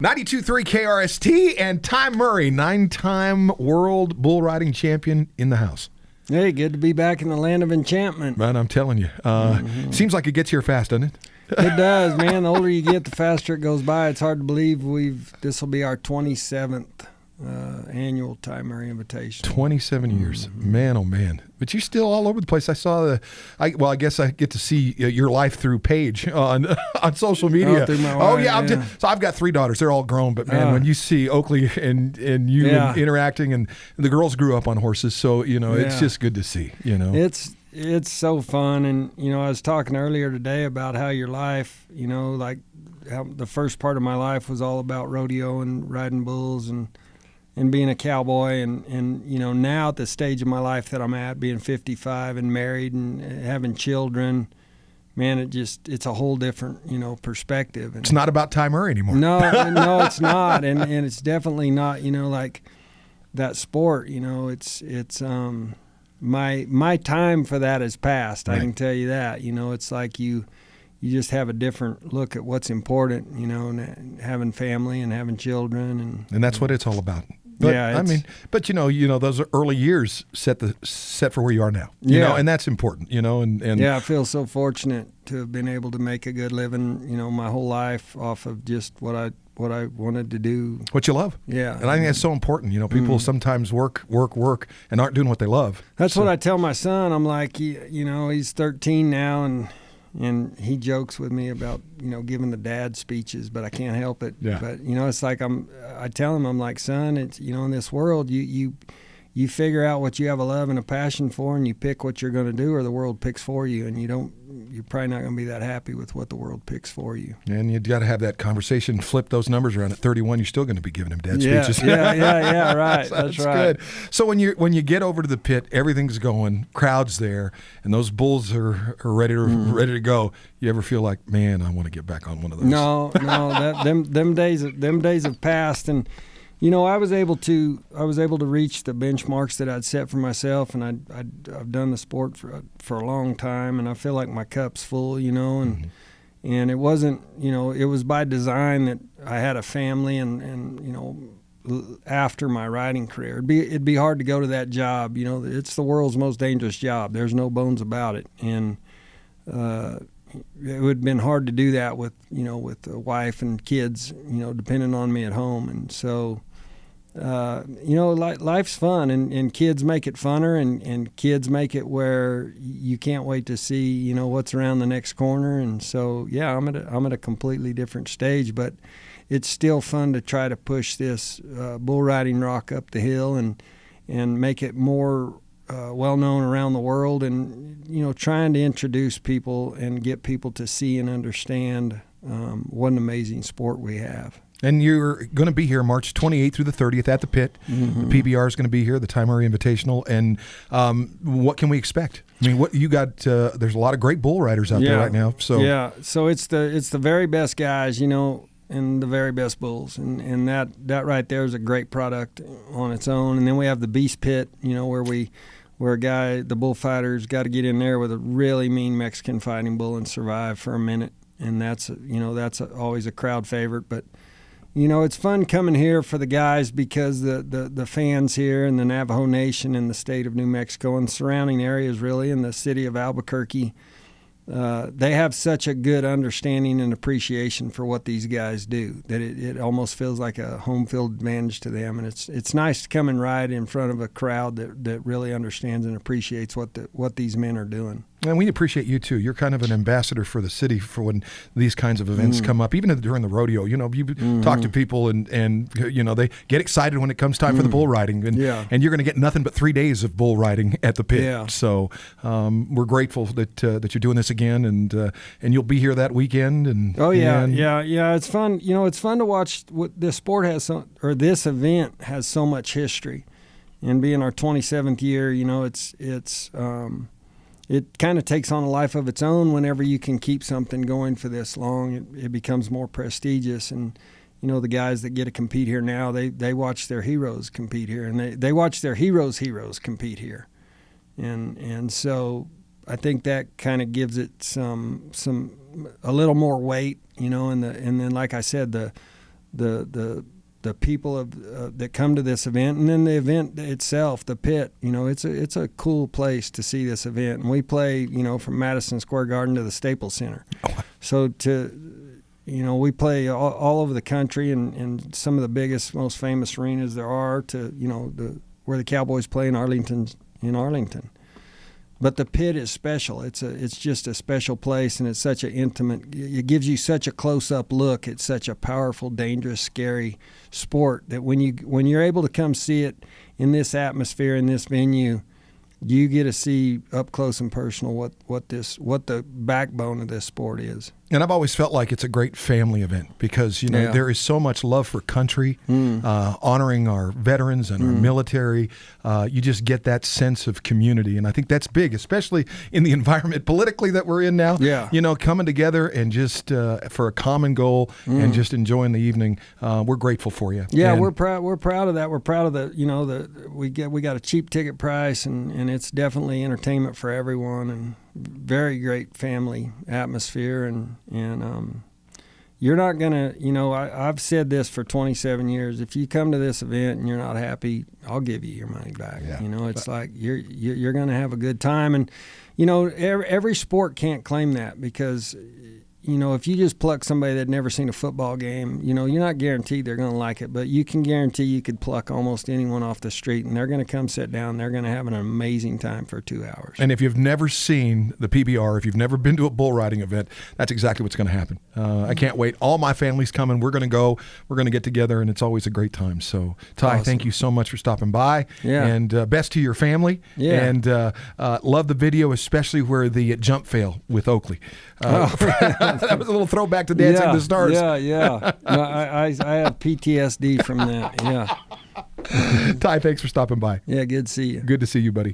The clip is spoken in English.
92.3 KRST and Ty Murray, 9-time world bull riding champion in the house. Hey, good to be back in the land of enchantment. Man, I'm telling you. Seems like it gets here fast, doesn't it? It does, man. The older you get, the faster it goes by. It's hard to believe this will be our 27th annual Ty Murray Invitation. 27 years. Man, oh man. But you're still all over the place. I saw I guess I get to see your life through Paige on social media. Through my wife, yeah. So I've got 3 daughters. They're all grown. But man, when you see Oakley and you interacting, and the girls grew up on horses, so it's just good to see. It's so fun. And I was talking earlier today about how your life, like how the first part of my life was all about rodeo and riding bulls and being a cowboy, and now at the stage of my life that I'm at, being 55 and married and having children, man, it's a whole different perspective. And it's not about Ty Murray anymore. No, it's not, and it's definitely not like that sport. It's my time for that has passed. Right. I can tell you that. It's like you just have a different look at what's important. And having family and having children, and that's what it's all about. But, but those early years set for where you are now. You know, and that's important. And I feel so fortunate to have been able to make a good living. My whole life off of just what I wanted to do. What you love. Yeah. And I think that's so important. People sometimes work and aren't doing what they love. That's what I tell my son. I'm like, he's 13 now, and he jokes with me about, giving the dad speeches, but I can't help it. Yeah. But, it's like I tell him, I'm like, son, it's, in this world, you figure out what you have a love and a passion for, and you pick what you're going to do, or the world picks for you, and you're probably not going to be that happy with what the world picks for you. And you've got to have that conversation, flip those numbers around. At 31, you're still going to be giving him dad speeches. Yeah, right. That's right. Good. So when you get over to the pit, everything's going, crowd's there, and those bulls are ready to go. You ever feel like, man, I want to get back on one of those? No, them days have passed, and I was able to reach the benchmarks that I'd set for myself, and I've done the sport for a long time, and I feel like my cup's full, and it wasn't, it was by design that I had a family, and after my riding career, it'd be hard to go to that job. It's the world's most dangerous job. There's no bones about it, and it would have been hard to do that with a wife and kids, depending on me at home, and so. Life's fun, and kids make it funner, and kids make it where you can't wait to see, what's around the next corner. And so, I'm at a completely different stage, but it's still fun to try to push this bull riding rock up the hill and make it more well known around the world, and trying to introduce people and get people to see and understand what an amazing sport we have. And you're going to be here March 28th through the 30th at the pit. The PBR is going to be here, the Ty Murray Invitational. And what can we expect? I mean, what you got? There's a lot of great bull riders out there right now. So so it's the very best guys, and the very best bulls, and that right there is a great product on its own. And then we have the Beast Pit, where the bullfighter's got to get in there with a really mean Mexican fighting bull and survive for a minute, and that's always a crowd favorite, but. It's fun coming here for the guys because the fans here and the Navajo Nation and the state of New Mexico and surrounding areas, really, in the city of Albuquerque, they have such a good understanding and appreciation for what these guys do that it almost feels like a home field advantage to them. And it's nice to come and ride in front of a crowd that really understands and appreciates what these men are doing. And we appreciate you too. You're kind of an ambassador for the city for when these kinds of events come up, even during the rodeo. You talk to people and they get excited when it comes time for the bull riding, and you're going to get nothing but 3 days of bull riding at the pit. Yeah. So we're grateful that you're doing this again, and you'll be here that weekend. And it's fun. It's fun to watch what this sport has, this event has so much history, and being our 27th year, it's. It kind of takes on a life of its own whenever you can keep something going for this long. It becomes more prestigious, and the guys that get to compete here now, they watch their heroes compete here, and they watch their heroes compete here, and so I think that kind of gives it a little more weight, and then like I said, the people that come to this event, and then the event itself, the pit. It's a cool place to see this event, and we play from Madison Square Garden to the Staples Center. So we play all over the country, and some of the biggest, most famous arenas there are. Where the Cowboys play in Arlington. But the pit is special. It's just a special place, and it's such an intimate. It gives you such a close-up look. It's such a powerful, dangerous, scary sport that when you're able to come see it in this atmosphere, in this venue, you get to see up close and personal what the backbone of this sport is. And I've always felt like it's a great family event because, there is so much love for country, honoring our veterans and our military. You just get that sense of community. And I think that's big, especially in the environment politically that we're in now. Yeah. Coming together and just for a common goal and just enjoying the evening. We're grateful for you. Yeah, we're proud of that. We're proud of we got a cheap ticket price, and it's definitely entertainment for everyone, and very great family atmosphere, and you're not gonna, I've said this for 27 years. If you come to this event and you're not happy, I'll give you your money back. Yeah. It's like you're gonna have a good time, and every sport can't claim that because. If you just pluck somebody that never seen a football game, you're not guaranteed they're going to like it, but you can guarantee you could pluck almost anyone off the street, and they're going to come sit down. They're going to have an amazing time for 2 hours. And if you've never seen the PBR, if you've never been to a bull riding event, that's exactly what's going to happen. I can't wait. All my family's coming. We're going to go. We're going to get together, and it's always a great time. So, Ty, awesome. Thank you so much for stopping by. Yeah. And best to your family. Yeah. And love the video, especially where the jump fail with Oakley. That was a little throwback to Dancing with the Stars. Yeah. No, I have PTSD from that. Yeah. Ty, thanks for stopping by. Yeah, good to see you. Good to see you, buddy.